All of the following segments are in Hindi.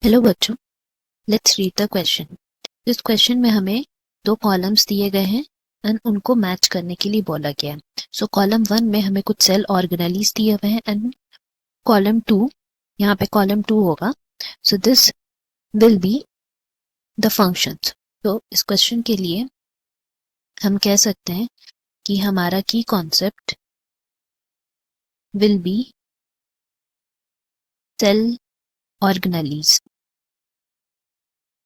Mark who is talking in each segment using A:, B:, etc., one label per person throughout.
A: हेलो बच्चों, लेट्स रीड द क्वेश्चन। इस क्वेश्चन में हमें दो कॉलम्स दिए गए हैं एंड उनको मैच करने के लिए बोला गया है। सो कॉलम 1 में हमें कुछ सेल ऑर्गेनेलिज दिए हुए हैं एंड कॉलम 2, यहाँ पे कॉलम 2 होगा। So this will be the functions. तो इस क्वेश्चन के लिए हम कह सकते हैं कि हमारा की concept will be cell organelles.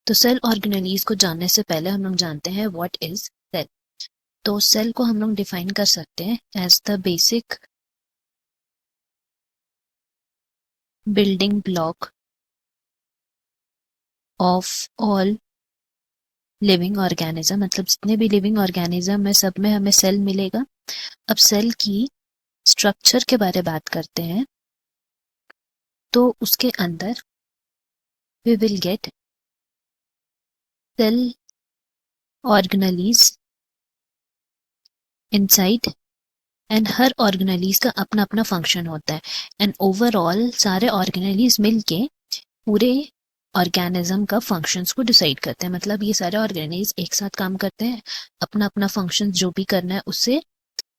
A: तो सेल ऑर्गेनेलिज को जानने से पहले हम लोग जानते हैं व्हाट इज सेल। तो सेल को हम लोग डिफाइन कर सकते हैं as the basic building block of all living organism. मतलब जितने भी लिविंग ऑर्गेनिज्म है सब में हमें सेल मिलेगा। अब सेल की स्ट्रक्चर के बारे में बात करते हैं तो उसके अंदर we will get cell organelles inside and हर ऑर्गेनेलिज का अपना अपना फंक्शन होता है एंड ओवरऑल सारे ऑर्गेनेलिज मिलके पूरे ऑर्गेनिज्म का फंक्शंस को डिसाइड करते हैं। मतलब ये सारे ऑर्गेनिज एक साथ काम करते हैं, अपना अपना फंक्शन जो भी करना है उससे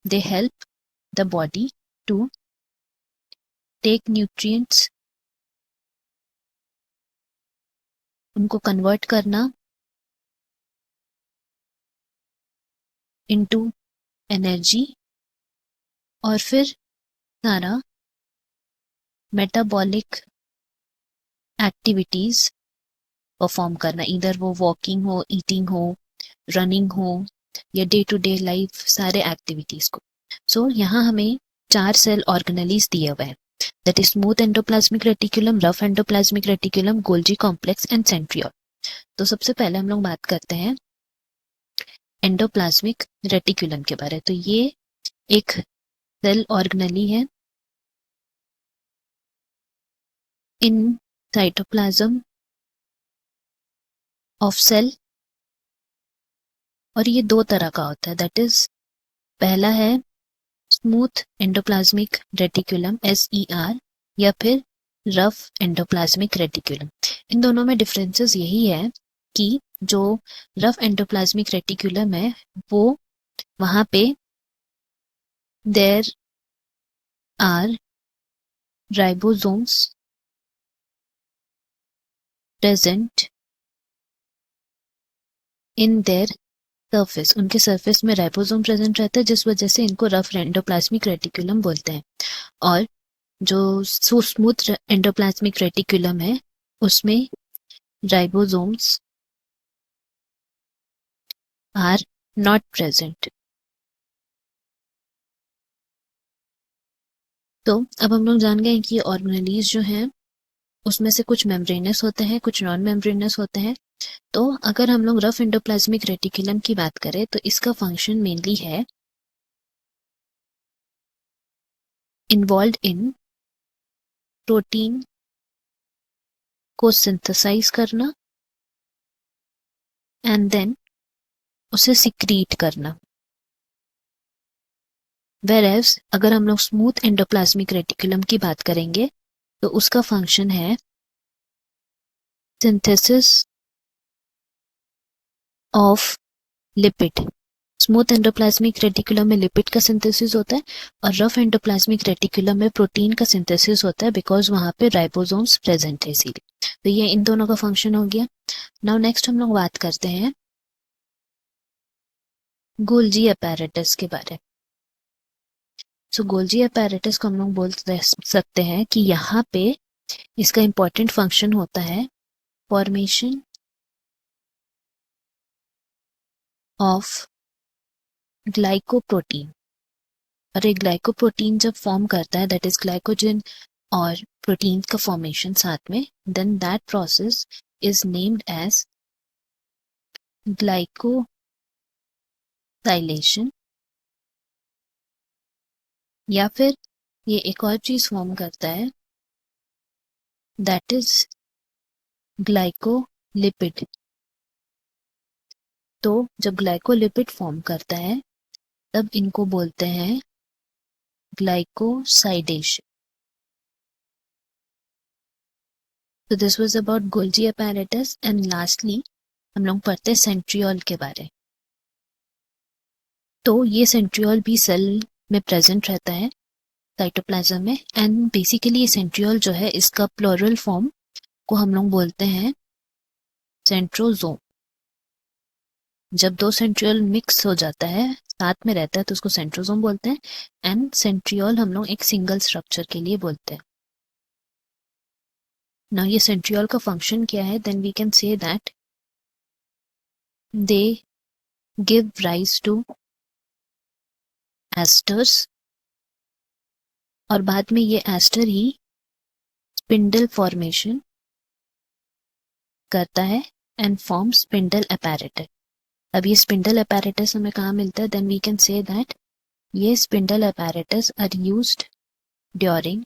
A: they help the body to take nutrients, उनको कन्वर्ट करना इनटू एनर्जी और फिर सारा मेटाबॉलिक एक्टिविटीज परफॉर्म करना, इधर वो वॉकिंग हो, ईटिंग हो, रनिंग हो या डे टू डे लाइफ सारे एक्टिविटीज को। सो यहाँ हमें 4 सेल ऑर्गेनेलिज दिए हुए हैं, that is smooth endoplasmic reticulum, rough endoplasmic reticulum, Golgi complex and centriole. तो सबसे पहले हम लोग बात करते हैं एंडोप्लाज्मिक रेटिकुलम के बारे। तो ये एक सेल ऑर्गेनेली है इन साइटोप्लाज्म ऑफ सेल और ये दो तरह का होता है। दैट इज पहला है स्मूथ एंडोप्लाज्मिक रेटिकुलम SER या फिर रफ एंडोप्लाज्मिक रेटिकुलम। इन दोनों में डिफरेंसेस यही है कि जो रफ एंडोप्लाज्मिक रेटिकुलम है वो वहां पे there are ribosomes present in their surface, उनके सरफेस में राइबोसोम प्रेजेंट रहता है जिस वजह से इनको रफ एंडोप्लाज्मिक रेटिकुलम बोलते हैं। और जो स्मूथ एंडोप्लाज्मिक रेटिकुलम है उसमें राइबोसोम्स आर नॉट प्रेजेंट। तो अब हम लोग जान गए कि ऑर्गेनेलीज जो हैं उसमें से कुछ मेम्ब्रेनस होते हैं, कुछ नॉन मेम्ब्रेनस होते हैं। तो अगर हम लोग रफ एंडोप्लाज्मिक रेटिकुलम की बात करें तो इसका फंक्शन मेनली है इन्वॉल्व इन प्रोटीन को सिंथेसाइज करना एंड देन उसे सिक्रीट करना। वेरएज अगर हम लोग स्मूथ एंडोप्लाज्मिक रेटिकुलम की बात करेंगे तो उसका फंक्शन है synthesis of lipid. Smooth endoplasmic reticulum में लिपिड का सिंथेसिस होता है और रफ एंडोप्लाज्मिक रेटिकुलम में प्रोटीन का सिंथेसिस होता है बिकॉज वहां पे राइबोसोम्स प्रेजेंट है इसीलिए। तो ये इन दोनों का फंक्शन हो गया। नाउ नेक्स्ट हम लोग बात करते हैं गोल्जी अपैरेटस के बारे में। सो गोल्जी अपैरेटस को हम लोग बोल सकते हैं कि यहाँ पे इसका इंपॉर्टेंट फंक्शन होता है फॉर्मेशन ऑफ ग्लाइकोप्रोटीन। और एक ग्लाइकोप्रोटीन जब फॉर्म करता है दैट इज ग्लाइकोजन और प्रोटीन का फॉर्मेशन साथ में, then that process is named as glycosylation. या फिर ये एक और चीज फॉर्म करता है दैट इज ग्लाइकोलिपिड। तो जब ग्लाइकोलिपिड फॉर्म करता है तब इनको बोलते हैं ग्लाइकोसाइडेशन। तो this was about Golgi apparatus and lastly हम लोग पढ़ते हैं सेंट्रियोल के बारे। तो ये सेंट्रियोल भी सेल में प्रेजेंट रहता है साइटोप्लाज्म में एंड बेसिकली ये सेंट्रियोल जो है इसका प्लूरल फॉर्म को हम लोग बोलते हैं सेंट्रोजोम। जब दो सेंट्रियोल मिक्स हो जाता है साथ में रहता है तो उसको सेंट्रोजोम बोलते हैं एंड सेंट्रियोल हम लोग एक सिंगल स्ट्रक्चर के लिए बोलते हैं। ना ये सेंट्रियोल का फंक्शन क्या है, then we can say that they give rise to asters और बाद में ये एस्टर ही स्पिंडल फॉर्मेशन करता है एंड फॉर्म स्पिंडल अपैरेटस। अब ये स्पिंडल अपैरेटस हमें कहाँ मिलता है, then we can say that ये spindle apparatus are used during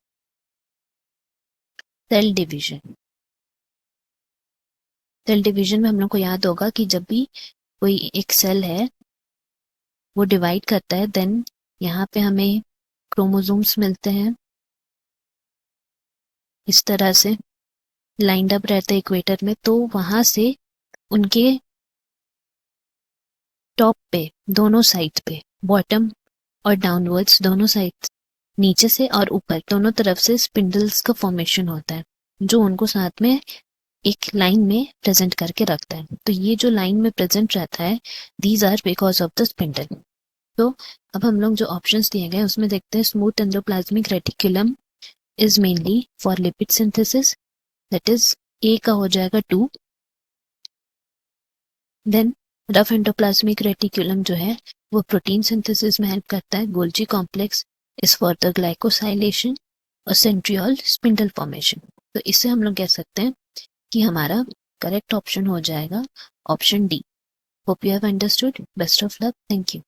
A: cell division. Cell division में हम लोग को याद होगा कि जब भी कोई एक सेल है वो डिवाइड करता है देन यहाँ पे हमें क्रोमोसोम्स मिलते हैं, इस तरह से लाइंड अप रहते हैं इक्वेटर में। तो वहां से उनके टॉप पे दोनों साइड पे बॉटम और डाउनवर्ड्स दोनों साइड नीचे से और ऊपर दोनों तरफ से स्पिंडल्स का फॉर्मेशन होता है जो उनको साथ में एक लाइन में प्रेजेंट करके रखता है। तो ये जो लाइन में प्रेजेंट रहता है these are because of the spindle. तो अब हम लोग जो ऑप्शंस दिए गए उसमें देखते हैं smooth endoplasmic reticulum is mainly for lipid synthesis, that is a का हो जाएगा 2। देन रफ एंडोप्लाज्मिक रेटिकुलम जो है वो प्रोटीन सिंथेसिस में हेल्प करता है। Golgi complex is for the glycosylation और सेंट्रियोल स्पिंडल फॉर्मेशन। तो इससे हम लोग कह सकते हैं कि हमारा करेक्ट ऑप्शन हो जाएगा option D. Hope you have understood. Best of luck. Thank you.